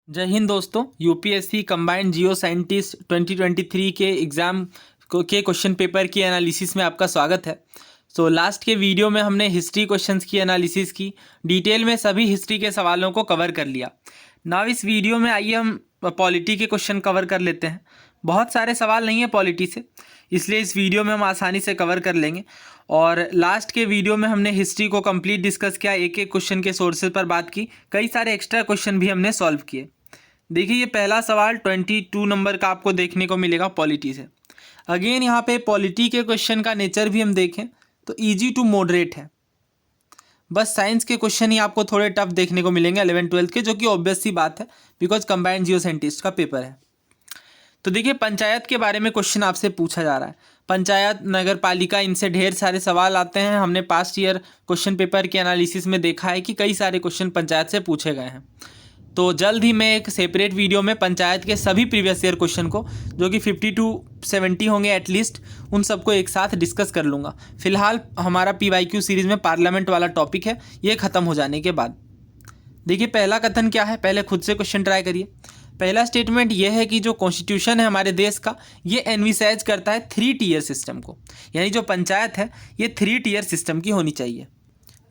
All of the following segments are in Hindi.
जय हिंद दोस्तों। यूपीएससी कंबाइंड जियो साइंटिस्ट 2023 के एग्ज़ाम के क्वेश्चन पेपर की एनालिसिस में आपका स्वागत है। लास्ट के वीडियो में हमने हिस्ट्री क्वेश्चंस की एनालिसिस की, डिटेल में सभी हिस्ट्री के सवालों को कवर कर लिया। नाउ इस वीडियो में आइए हम पॉलिटी के क्वेश्चन कवर कर लेते हैं। बहुत सारे सवाल नहीं है पॉलिटी से, इसलिए इस वीडियो में हम आसानी से कवर कर लेंगे। और लास्ट के वीडियो में हमने हिस्ट्री को कंप्लीट डिस्कस किया, एक एक क्वेश्चन के सोर्सेज पर बात की, कई सारे एक्स्ट्रा क्वेश्चन भी हमने सॉल्व किए। देखिए ये पहला सवाल 22 नंबर का आपको देखने को मिलेगा पॉलिटी से। अगेन यहाँ पे पॉलिटी के क्वेश्चन का नेचर भी हम देखें तो इजी टू मॉडरेट है। बस साइंस के क्वेश्चन ही आपको थोड़े टफ देखने को मिलेंगे 11-12 के, जो कि ऑब्वियस सी बात है बिकॉज कंबाइंड जियो साइंटिस्ट का पेपर है। तो देखिए पंचायत के बारे में क्वेश्चन आपसे पूछा जा रहा है। पंचायत, नगर पालिका, इनसे ढेर सारे सवाल आते हैं। हमने पास्ट ईयर क्वेश्चन पेपर के एनालिसिस में देखा है कि कई सारे क्वेश्चन पंचायत से पूछे गए हैं। तो जल्द ही मैं एक सेपरेट वीडियो में पंचायत के सभी प्रीवियस ईयर क्वेश्चन को, जो कि 50 to 70 होंगे एटलीस्ट, उन सबको एक साथ डिस्कस कर लूँगा। फिलहाल हमारा PYQ सीरीज़ में पार्लियामेंट वाला टॉपिक है, ये ख़त्म हो जाने के बाद। देखिए पहला कथन क्या है, पहले खुद से क्वेश्चन ट्राई करिए। पहला स्टेटमेंट ये है कि जो कॉन्स्टिट्यूशन है हमारे देश का, ये एनविसाइज करता है 3 टियर सिस्टम को, यानी जो पंचायत है ये 3 टियर सिस्टम की होनी चाहिए।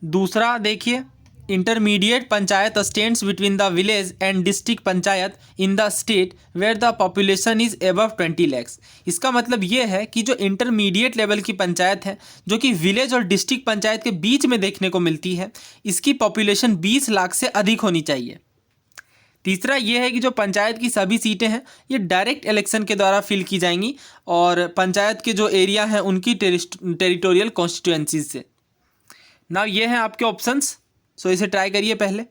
दूसरा देखिए, intermediate panchayat stands between the village and district panchayat in the state where the population is above 20 lakhs। इसका मतलब ये है कि जो इंटरमीडिएट लेवल की पंचायत है, जो कि विलेज और डिस्ट्रिक्ट पंचायत के बीच में देखने को मिलती है, इसकी पॉपुलेशन 20 लाख से अधिक होनी चाहिए। तीसरा ये है कि जो पंचायत की सभी सीटें हैं ये डायरेक्ट इलेक्शन के द्वारा फिल की जाएंगी और पंचायत के जो एरिया हैं उनकी टेरिटोरियल कॉन्स्टिट्यूएंसीज से। ना ये हैं आपके ऑप्शंस, सो इसे ट्राई करिए पहले।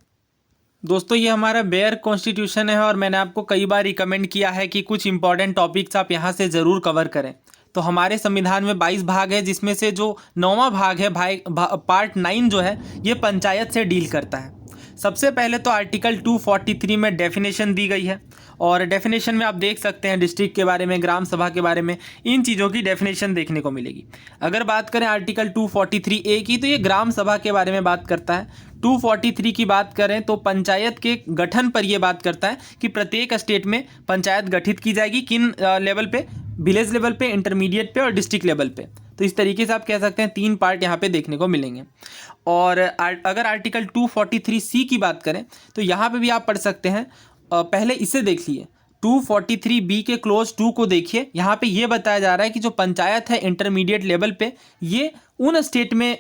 दोस्तों ये हमारा बेयर कॉन्स्टिट्यूशन है और मैंने आपको कई बार रिकमेंड किया है कि कुछ इंपॉर्टेंट टॉपिक्स आप यहाँ से ज़रूर कवर करें। तो हमारे संविधान में 22 भाग है, जिसमें से जो 9वां भाग है पार्ट 9 जो है ये पंचायत से डील करता है। सबसे पहले तो आर्टिकल 243 में डेफिनेशन दी गई है और डेफिनेशन में आप देख सकते हैं डिस्ट्रिक्ट के बारे में, ग्राम सभा के बारे में, इन चीज़ों की डेफिनेशन देखने को मिलेगी। अगर बात करें आर्टिकल 243A की, तो ये ग्राम सभा के बारे में बात करता है। 243 की बात करें तो पंचायत के गठन पर यह बात करता है कि प्रत्येक स्टेट में पंचायत गठित की जाएगी, किन लेवल पे, विलेज लेवल पे, इंटरमीडिएट पे और डिस्ट्रिक्ट लेवल पे। तो इस तरीके से आप कह सकते हैं 3 पार्ट यहाँ पे देखने को मिलेंगे। और अगर आर्टिकल 243C की बात करें तो यहाँ पे भी आप पढ़ सकते हैं। पहले इसे देख लिए, 243B के क्लोज 2 को देखिए। यहाँ पे ये बताया जा रहा है कि जो पंचायत है इंटरमीडिएट लेवल पे, ये उन स्टेट में,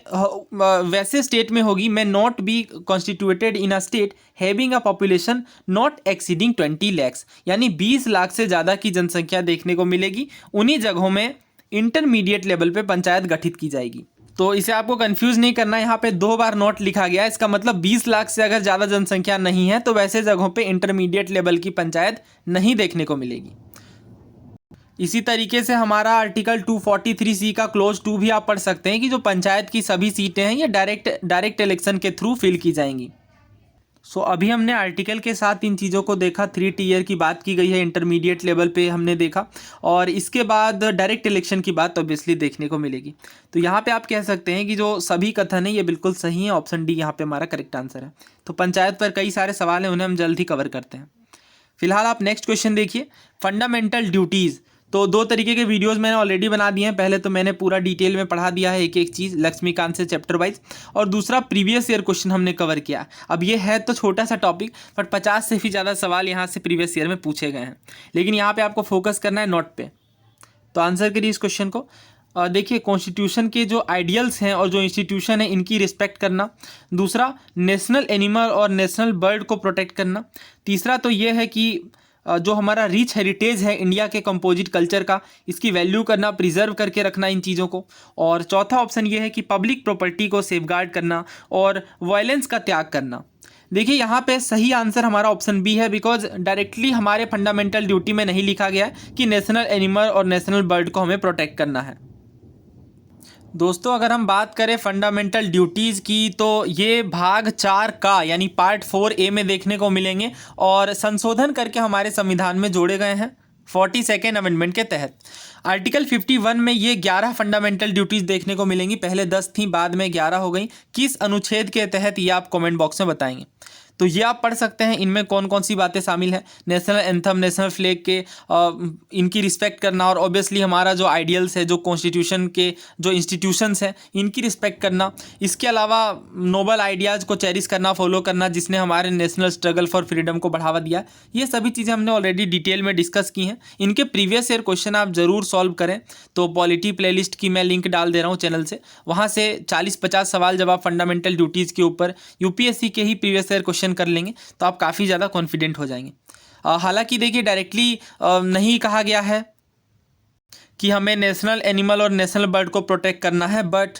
वैसे स्टेट में होगी, में not be constituted in a state having a population not exceeding 20 lakhs, यानी 20 लाख से ज़्यादा की जनसंख्या देखने को मिलेगी। उन्हीं जगहों में इंटरमीडिएट लेवल पे पंचायत गठित की जाएगी। तो इसे आपको कंफ्यूज नहीं करना है, यहाँ पे 2 बार नोट लिखा गया है। इसका मतलब 20 लाख से अगर ज़्यादा जनसंख्या नहीं है तो वैसे जगहों पे इंटरमीडिएट लेवल की पंचायत नहीं देखने को मिलेगी। इसी तरीके से हमारा आर्टिकल 243C का क्लोज 2 भी आप पढ़ सकते हैं कि जो पंचायत की सभी सीटें हैं ये डायरेक्ट इलेक्शन के थ्रू फिल की जाएंगी। अभी हमने आर्टिकल के साथ इन चीज़ों को देखा, 3 टियर की बात की गई है, इंटरमीडिएट लेवल पे हमने देखा, और इसके बाद डायरेक्ट इलेक्शन की बात ऑब्वियसली देखने को मिलेगी। तो यहाँ पे आप कह सकते हैं कि जो सभी कथन है ये बिल्कुल सही है, ऑप्शन डी यहाँ पे हमारा करेक्ट आंसर है। तो पंचायत पर कई सारे सवाल हैं, उन्हें हम जल्द ही कवर करते हैं। फिलहाल आप नेक्स्ट क्वेश्चन देखिए, फंडामेंटल ड्यूटीज़। तो 2 तरीके के वीडियोस मैंने ऑलरेडी बना दिए हैं। पहले तो मैंने पूरा डिटेल में पढ़ा दिया है एक एक चीज़ लक्ष्मीकांत से चैप्टर वाइज, और दूसरा प्रीवियस ईयर क्वेश्चन हमने कवर किया। अब ये है तो छोटा सा टॉपिक, बट 50 से भी ज़्यादा सवाल यहाँ से प्रीवियस ईयर में पूछे गए हैं, लेकिन यहाँ पे आपको फोकस करना है नोट पे। तो आंसर करिए इस क्वेश्चन को। देखिए कॉन्स्टिट्यूशन के जो आइडियल्स हैं और जो इंस्टीट्यूशन है इनकी रिस्पेक्ट करना। दूसरा, नेशनल एनिमल और नेशनल बर्ड को प्रोटेक्ट करना। तीसरा तो ये है कि जो हमारा रिच हेरिटेज है इंडिया के कंपोजिट कल्चर का, इसकी वैल्यू करना, प्रिजर्व करके रखना इन चीज़ों को। और चौथा ऑप्शन ये है कि पब्लिक प्रॉपर्टी को सेफगार्ड करना और वायलेंस का त्याग करना। देखिए यहाँ पे सही आंसर हमारा ऑप्शन बी है, बिकॉज डायरेक्टली हमारे फंडामेंटल ड्यूटी में नहीं लिखा गया है कि नेशनल एनिमल और नेशनल बर्ड को हमें प्रोटेक्ट करना है। दोस्तों अगर हम बात करें फंडामेंटल ड्यूटीज़ की, तो ये भाग 4 का यानी पार्ट 4A में देखने को मिलेंगे और संशोधन करके हमारे संविधान में जोड़े गए हैं 42nd अमेंडमेंट के तहत। आर्टिकल 51 में ये 11 फंडामेंटल ड्यूटीज़ देखने को मिलेंगी। पहले 10 थी, बाद में 11 हो गई। किस अनुच्छेद के तहत ये आप कमेंट बॉक्स में बताएंगे। तो ये आप पढ़ सकते हैं, इनमें कौन कौन सी बातें शामिल हैं। नेशनल एंथम, नेशनल फ्लैग के इनकी रिस्पेक्ट करना, और ऑब्वियसली हमारा जो आइडियल्स है, जो कॉन्स्टिट्यूशन के जो इंस्टीट्यूशंस हैं, इनकी रिस्पेक्ट करना। इसके अलावा नोबल आइडियाज़ को चेरिश करना, फॉलो करना, जिसने हमारे नेशनल स्ट्रगल फॉर फ्रीडम को बढ़ावा दिया। ये सभी चीज़ें हमने ऑलरेडी डिटेल में डिस्कस की हैं। इनके प्रीवियस ईयर क्वेश्चन आप ज़रूर सॉल्व करें। तो पॉलिटी प्लेलिस्ट की मैं लिंक डाल दे रहा हूँ चैनल से, वहाँ से 40-50 सवाल जब आप फंडामेंटल ड्यूटीज़ के ऊपर यूपीएससी के ही प्रीवियस ईयर क्वेश्चन कर लेंगे तो आप काफ़ी ज़्यादा कॉन्फिडेंट हो जाएंगे। हालांकि देखिए डायरेक्टली नहीं कहा गया है कि हमें नेशनल एनिमल और नेशनल बर्ड को प्रोटेक्ट करना है, बट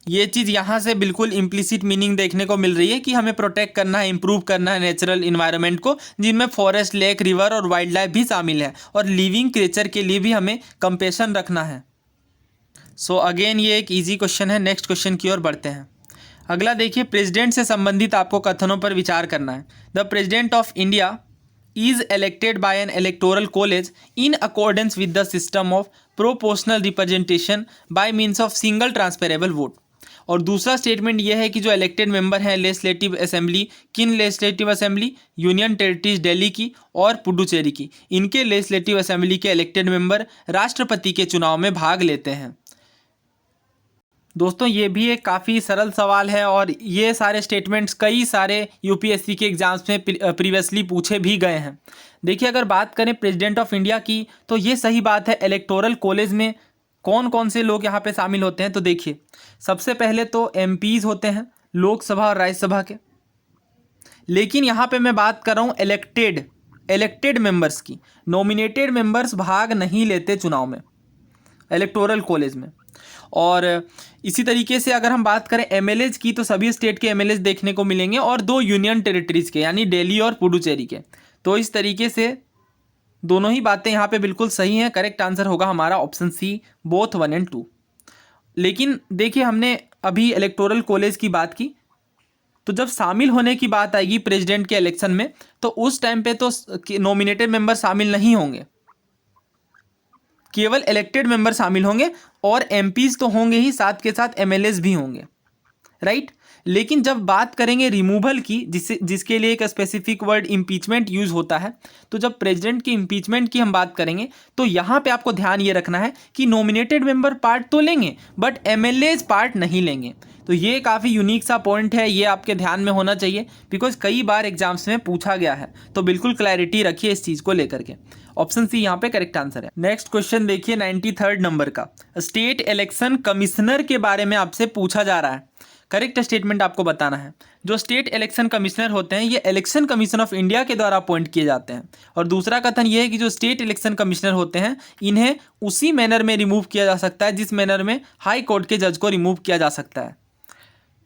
ये चीज़ यहाँ से बिल्कुल इम्प्लिसिट मीनिंग देखने को मिल रही है कि हमें प्रोटेक्ट करना है, इंप्रूव करना है नेचुरल इन्वायरमेंट को, जिनमें फॉरेस्ट, लेक, रिवर और वाइल्ड लाइफ भी शामिल है, और लिविंग क्रिएचर के लिए भी हमें कंपेशन रखना है। सो अगेन ये एक ईजी क्वेश्चन है। नेक्स्ट क्वेश्चन की ओर बढ़ते हैं। अगला देखिए, प्रेसिडेंट से संबंधित आपको कथनों पर विचार करना है। The president of India is elected by an electoral college in accordance with the system of proportional representation by means of single transferable vote। और दूसरा स्टेटमेंट यह है कि जो इलेक्टेड मेंबर हैं लेजिस्लेटिव असेंबली, किन legislative assembly, union territories Delhi की और पुडुचेरी की, इनके लेजिस्लेटिव असेंबली के इलेक्टेड मेंबर राष्ट्रपति के चुनाव में भाग लेते हैं। दोस्तों ये भी एक काफ़ी सरल सवाल है, और ये सारे स्टेटमेंट्स कई सारे यूपीएससी के एग्जाम्स में प्रीवियसली पूछे भी गए हैं। देखिए अगर बात करें प्रेसिडेंट ऑफ इंडिया की, तो ये सही बात है। इलेक्टोरल कॉलेज में कौन कौन से लोग यहाँ पे शामिल होते हैं, तो देखिए सबसे पहले तो एमपीज होते हैं लोकसभा और राज्यसभा के, लेकिन यहाँ पे मैं बात कर रहा हूँ इलेक्टेड मेंबर्स की। नॉमिनेटेड मेंबर्स भाग नहीं लेते चुनाव में इलेक्टोरल कॉलेज में। और इसी तरीके से अगर हम बात करें एमएलएज की, तो सभी स्टेट के एमएलएज देखने को मिलेंगे, और 2 यूनियन टेरिटरीज के यानी दिल्ली और पुडुचेरी के। तो इस तरीके से दोनों ही बातें यहाँ पे बिल्कुल सही हैं। करेक्ट आंसर होगा हमारा ऑप्शन सी, बोथ 1 और 2। लेकिन देखिए हमने अभी इलेक्टोरल कॉलेज की बात की, तो जब शामिल होने की बात आएगी प्रेसिडेंट के इलेक्शन में, तो उस टाइम पे तो नॉमिनेटेड मेंबर शामिल नहीं होंगे, केवल इलेक्टेड मेंबर शामिल होंगे, और एमपीज तो होंगे ही, साथ के साथ एमएलएज भी होंगे, राइट। लेकिन जब बात करेंगे रिमूवल की, जिसके लिए एक स्पेसिफिक वर्ड इम्पीचमेंट यूज होता है, तो जब प्रेसिडेंट की इम्पीचमेंट की हम बात करेंगे, तो यहाँ पे आपको ध्यान ये रखना है कि नॉमिनेटेड मेंबर पार्ट तो लेंगे बट एमएलएज पार्ट नहीं लेंगे। तो ये काफ़ी यूनिक सा पॉइंट है, ये आपके ध्यान में होना चाहिए, बिकॉज कई बार एग्जाम्स में पूछा गया है। तो बिल्कुल क्लैरिटी रखिए इस चीज़ को लेकर के। ऑप्शन सी यहाँ पे करेक्ट आंसर है। नेक्स्ट क्वेश्चन देखिए 93rd नंबर का, स्टेट इलेक्शन कमिश्नर के बारे में आपसे पूछा जा रहा है। करेक्ट स्टेटमेंट आपको बताना है। जो स्टेट इलेक्शन कमिश्नर होते हैं ये इलेक्शन कमीशन ऑफ इंडिया के द्वारा अपॉइंट किए जाते हैं। और दूसरा कथन ये है कि जो स्टेट इलेक्शन कमिश्नर होते हैं इन्हें उसी मैनर में रिमूव किया जा सकता है जिस मैनर में हाई कोर्ट के जज को रिमूव किया जा सकता है।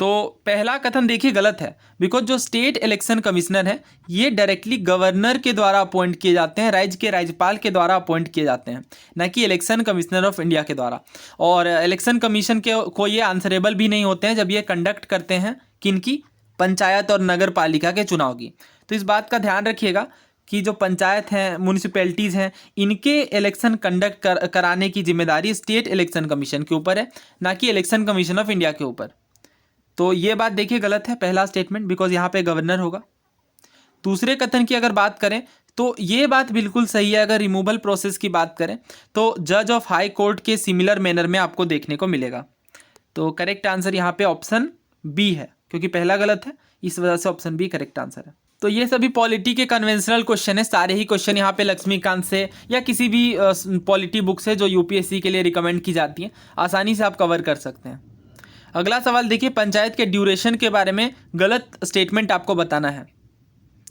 तो पहला कथन देखिए गलत है, बिकॉज जो स्टेट इलेक्शन कमिश्नर है ये डायरेक्टली गवर्नर के द्वारा अपॉइंट किए जाते हैं, राज्य के राज्यपाल के द्वारा अपॉइंट किए जाते हैं, न कि इलेक्शन कमिश्नर ऑफ इंडिया के द्वारा। और इलेक्शन कमीशन के को ये आंसरेबल भी नहीं होते हैं जब ये कंडक्ट करते हैं किनकी, पंचायत और नगर पालिका के चुनाव की। तो इस बात का ध्यान रखिएगा कि जो पंचायत हैं, म्यूनिसिपैलिटीज़ हैं, इनके इलेक्शन कंडक्ट कराने की जिम्मेदारी स्टेट इलेक्शन कमीशन के ऊपर है, ना कि इलेक्शन कमीशन ऑफ इंडिया के ऊपर। तो ये बात देखिए गलत है पहला स्टेटमेंट, बिकॉज यहाँ पे गवर्नर होगा। दूसरे कथन की अगर बात करें तो ये बात बिल्कुल सही है। अगर रिमूवल प्रोसेस की बात करें तो जज ऑफ हाई कोर्ट के सिमिलर मैनर में आपको देखने को मिलेगा। तो करेक्ट आंसर यहाँ पे ऑप्शन बी है, क्योंकि पहला गलत है, इस वजह से ऑप्शन बी करेक्ट आंसर है। तो ये सभी पॉलिटी के कन्वेंशनल क्वेश्चन है, सारे ही क्वेश्चन यहाँ पे लक्ष्मीकांत से या किसी भी पॉलिटी बुक से जो यूपीएससी के लिए रिकमेंड की जाती है, आसानी से आप कवर कर सकते हैं। अगला सवाल देखिए, पंचायत के ड्यूरेशन के बारे में गलत स्टेटमेंट आपको बताना है।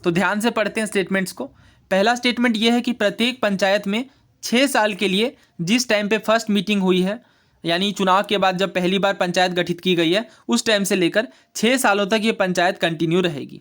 तो ध्यान से पढ़ते हैं स्टेटमेंट्स को। पहला स्टेटमेंट यह है कि प्रत्येक पंचायत में 6 साल के लिए जिस टाइम पे फर्स्ट मीटिंग हुई है, यानी चुनाव के बाद जब पहली बार पंचायत गठित की गई है, उस टाइम से लेकर 6 सालों तक ये पंचायत कंटिन्यू रहेगी।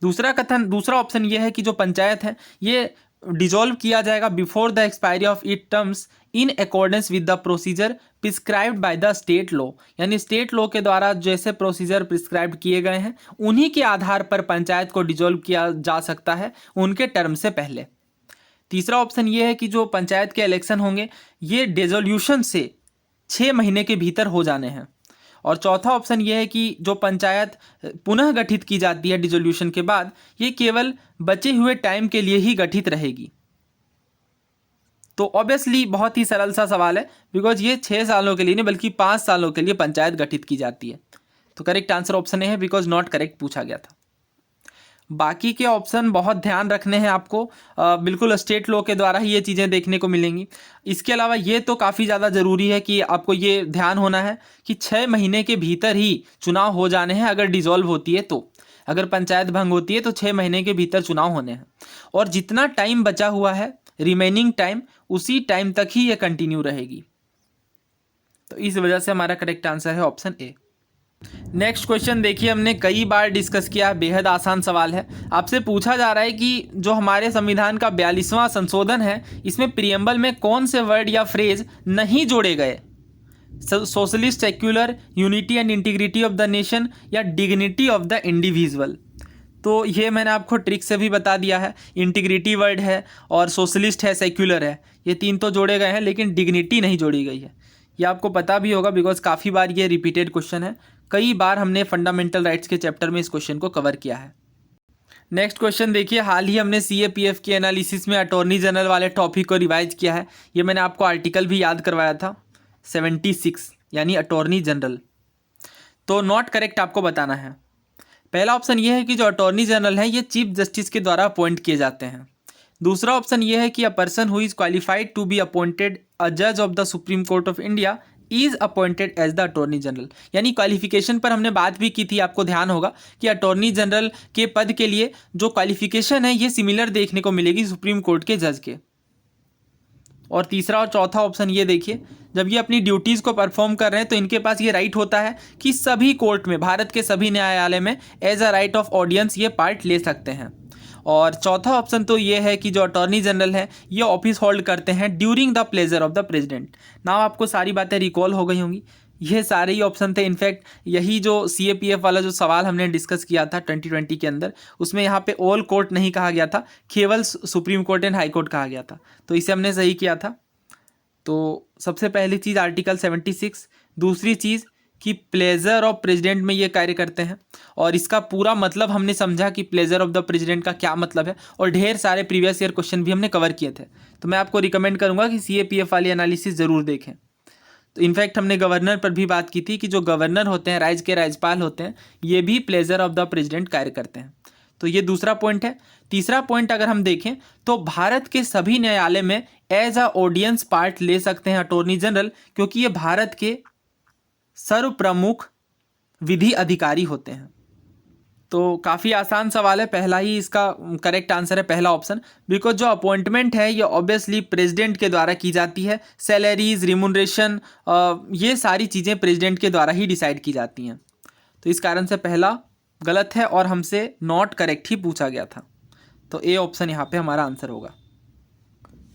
दूसरा ऑप्शन यह है कि जो पंचायत है ये डिसॉल्व किया जाएगा before the expiry of it terms in accordance with the procedure prescribed by the state law, यानी स्टेट लॉ के द्वारा जैसे प्रोसीजर प्रिस्क्राइब किए गए हैं उन्हीं के आधार पर पंचायत को डिसॉल्व किया जा सकता है उनके टर्म से पहले। तीसरा ऑप्शन ये है कि जो पंचायत के इलेक्शन होंगे ये डिसोल्यूशन से 6 महीने के भीतर हो जाने हैं। और चौथा ऑप्शन ये है कि जो पंचायत पुनः गठित की जाती है डिसोल्यूशन के बाद, ये केवल बचे हुए टाइम के लिए ही गठित रहेगी। तो ऑब्वियसली बहुत ही सरल सा सवाल है, बिकॉज ये 6 सालों के लिए नहीं बल्कि 5 सालों के लिए पंचायत गठित की जाती है। तो करेक्ट आंसर ऑप्शन ए है, बिकॉज नॉट करेक्ट पूछा गया था। बाकी के ऑप्शन बहुत ध्यान रखने हैं आपको, बिल्कुल स्टेट लॉ के द्वारा ही ये चीज़ें देखने को मिलेंगी। इसके अलावा ये तो काफ़ी ज़्यादा ज़रूरी है कि आपको ये ध्यान होना है कि 6 महीने के भीतर ही चुनाव हो जाने हैं। अगर डिसॉल्व होती है तो, अगर पंचायत भंग होती है तो 6 महीने के भीतर चुनाव होने हैं, और जितना टाइम बचा हुआ है रिमेनिंग टाइम, उसी टाइम तक ही ये कंटिन्यू रहेगी। तो इस वजह से हमारा करेक्ट आंसर है ऑप्शन ए। नेक्स्ट क्वेश्चन देखिए, हमने कई बार डिस्कस किया, बेहद आसान सवाल है। आपसे पूछा जा रहा है कि जो हमारे संविधान का 42वां संशोधन है, इसमें प्रियम्बल में कौन से वर्ड या फ्रेज नहीं जोड़े गए? Socialist, secular, unity and integrity of the nation, या डिग्निटी ऑफ द इंडिविजुअल। तो ये मैंने आपको ट्रिक से भी बता दिया है। इंटीग्रिटी वर्ड है और सोशलिस्ट है, सेक्युलर है, ये 3 तो जोड़े गए हैं, लेकिन डिग्निटी नहीं जोड़ी गई है। ये आपको पता भी होगा, बिकॉज काफ़ी बार ये रिपीटेड क्वेश्चन है। कई बार हमने फंडामेंटल राइट्स के चैप्टर में इस क्वेश्चन को कवर किया है। नेक्स्ट क्वेश्चन देखिए, हाल ही हमने CAPF के एनालिसिस में अटॉर्नी जनरल वाले टॉपिक को रिवाइज किया है। ये मैंने आपको आर्टिकल भी याद करवाया था, 76 यानी अटॉर्नी जनरल। तो नॉट करेक्ट आपको बताना है। पहला ऑप्शन ये है कि जो अटॉर्नी जनरल है ये चीफ जस्टिस के द्वारा अपॉइंट किए जाते हैं। दूसरा ऑप्शन ये है कि a person who is qualified to be appointed a जज of the Supreme Court of India is appointed as the attorney general. यानी क्वालिफिकेशन पर हमने बात भी की थी, आपको ध्यान होगा कि अटॉर्नी जनरल के पद के लिए जो क्वालिफिकेशन है ये सिमिलर देखने को मिलेगी सुप्रीम कोर्ट के जज के। और तीसरा और चौथा ऑप्शन ये देखिए, जब ये अपनी ड्यूटीज़ को परफॉर्म कर रहे हैं तो इनके पास ये राइट होता है कि सभी कोर्ट में, भारत के सभी न्यायालय में as a right of audience ये पार्ट ले सकते हैं। और चौथा ऑप्शन तो ये है कि जो अटॉर्नी जनरल है ये ऑफिस होल्ड करते हैं during the pleasure of the president. Now आपको सारी बातें रिकॉल हो गई होंगी। ये सारे ही ऑप्शन थे। इनफैक्ट यही जो CAPF वाला जो सवाल हमने डिस्कस किया था 2020 के अंदर, उसमें यहाँ पे ऑल कोर्ट नहीं कहा गया था, केवल supreme court and high court कहा गया था। तो इसे हमने सही किया था। तो सबसे पहली चीज़ आर्टिकल 76, दूसरी चीज़ कि प्लेजर ऑफ प्रेसिडेंट में ये कार्य करते हैं, और इसका पूरा मतलब हमने समझा कि प्लेजर ऑफ द प्रेसिडेंट का क्या मतलब है, और ढेर सारे प्रीवियस ईयर क्वेश्चन भी हमने कवर किए थे। तो मैं आपको रिकमेंड करूंगा कि CAPF वाली एनालिसिस ज़रूर देखें। तो इनफैक्ट हमने गवर्नर पर भी बात की थी कि जो गवर्नर होते हैं, राज्य के राज्यपाल होते हैं, ये भी प्लेजर ऑफ द प्रेसिडेंट कार्य करते हैं। तो ये दूसरा पॉइंट है। तीसरा पॉइंट अगर हम देखें तो भारत के सभी न्यायालय में एज अ ऑडियंस पार्ट ले सकते हैं अटॉर्नी जनरल, क्योंकि ये भारत के सर्वप्रमुख विधि अधिकारी होते हैं। तो काफ़ी आसान सवाल है, पहला ही इसका करेक्ट आंसर है पहला ऑप्शन, बिकॉज जो अपॉइंटमेंट है ये ऑब्वियसली प्रेसिडेंट के द्वारा की जाती है। सैलरीज, रिम्यूनरेशन, ये सारी चीज़ें प्रेसिडेंट के द्वारा ही डिसाइड की जाती हैं। तो इस कारण से पहला गलत है और हमसे नॉट करेक्ट ही पूछा गया था। तो ए ऑप्शन यहाँ पे हमारा आंसर होगा।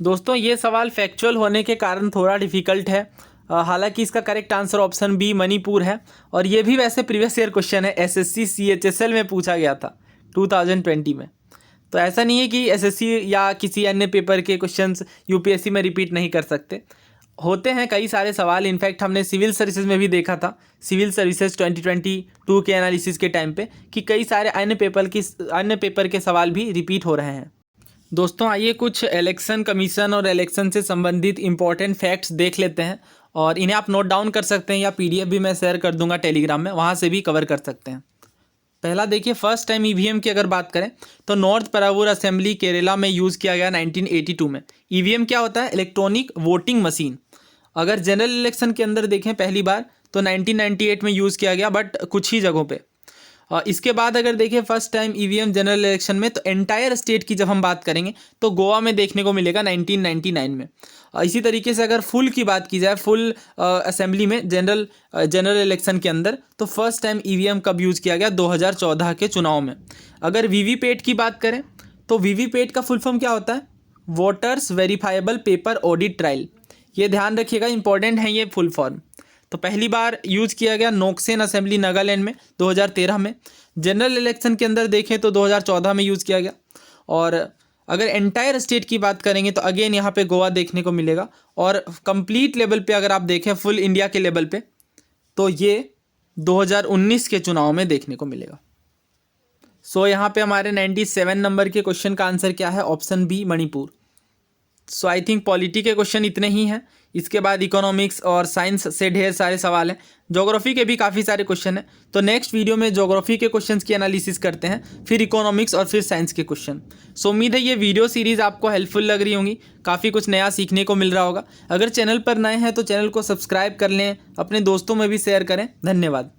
दोस्तों ये सवाल फैक्चुअल होने के कारण थोड़ा डिफ़िकल्ट है, हालांकि इसका correct answer option B Manipur है। और ये भी वैसे प्रीवियस ईयर क्वेश्चन है, SSC CHSL में पूछा गया था 2020 में। तो ऐसा नहीं है कि SSC या किसी अन्य पेपर के क्वेश्चंस UPSC में रिपीट नहीं कर सकते, होते हैं कई सारे सवाल। इनफैक्ट हमने सिविल सर्विसेज में भी देखा था, सिविल सर्विसेज 2022 के एनालिसिस के टाइम पे, कि कई सारे अन्य पेपर के सवाल भी रिपीट हो रहे हैं। दोस्तों आइए कुछ इलेक्शन कमीशन और इलेक्शन से संबंधित इंपॉर्टेंट फैक्ट्स देख लेते हैं, और इन्हें आप नोट डाउन कर सकते हैं या PDF भी मैं शेयर कर दूंगा टेलीग्राम में, वहाँ से भी कवर कर सकते हैं। पहला देखिए, फर्स्ट टाइम EVM की अगर बात करें तो नॉर्थ परावूर असेंबली केरला में यूज़ किया गया 1982 में। EVM क्या होता है? Electronic voting machine. अगर जनरल इलेक्शन के अंदर देखें पहली बार तो 1998 में यूज़ किया गया, बट कुछ ही जगहों पे। इसके बाद अगर देखें first time EVM general election में, तो एंटायर स्टेट की जब हम बात करेंगे तो गोवा में देखने को मिलेगा 1999 में। इसी तरीके से अगर फुल की बात की जाए, फुल असेंबली में जनरल इलेक्शन के अंदर, तो फर्स्ट टाइम EVM कब यूज़ किया गया? 2014 के चुनाव में। अगर VVPAT की बात करें तो VVPAT का फुल फॉर्म क्या होता है? Voters verifiable paper audit trial. ये ध्यान रखिएगा, इंपॉर्टेंट है ये फुल फॉर्म। तो पहली बार यूज़ किया गया नोक्सेन असेंबली नागालैंड में 2013 में। जनरल इलेक्शन के अंदर देखें तो 2014 में यूज़ किया गया। और अगर एंटायर स्टेट की बात करेंगे तो अगेन यहाँ पे गोवा देखने को मिलेगा। और कंप्लीट लेवल पे अगर आप देखें, फुल इंडिया के लेवल पे, तो ये 2019 के चुनाव में देखने को मिलेगा। सो यहाँ पे हमारे 97 नंबर के क्वेश्चन का आंसर क्या है? Option B, Manipur. So I think polity के क्वेश्चन इतने ही हैं। इसके बाद इकोनॉमिक्स और साइंस से ढेर सारे सवाल हैं। ज्योग्राफी के भी काफ़ी सारे क्वेश्चन हैं। तो नेक्स्ट वीडियो में ज्योग्राफी के क्वेश्चंस की एनालिसिस करते हैं, फिर इकोनॉमिक्स और फिर साइंस के क्वेश्चन। सो उम्मीद है ये वीडियो सीरीज़ आपको हेल्पफुल लग रही होंगी, काफ़ी कुछ नया सीखने को मिल रहा होगा। अगर चैनल पर नए हैं तो चैनल को सब्सक्राइब कर लें, अपने दोस्तों में भी शेयर करें। धन्यवाद।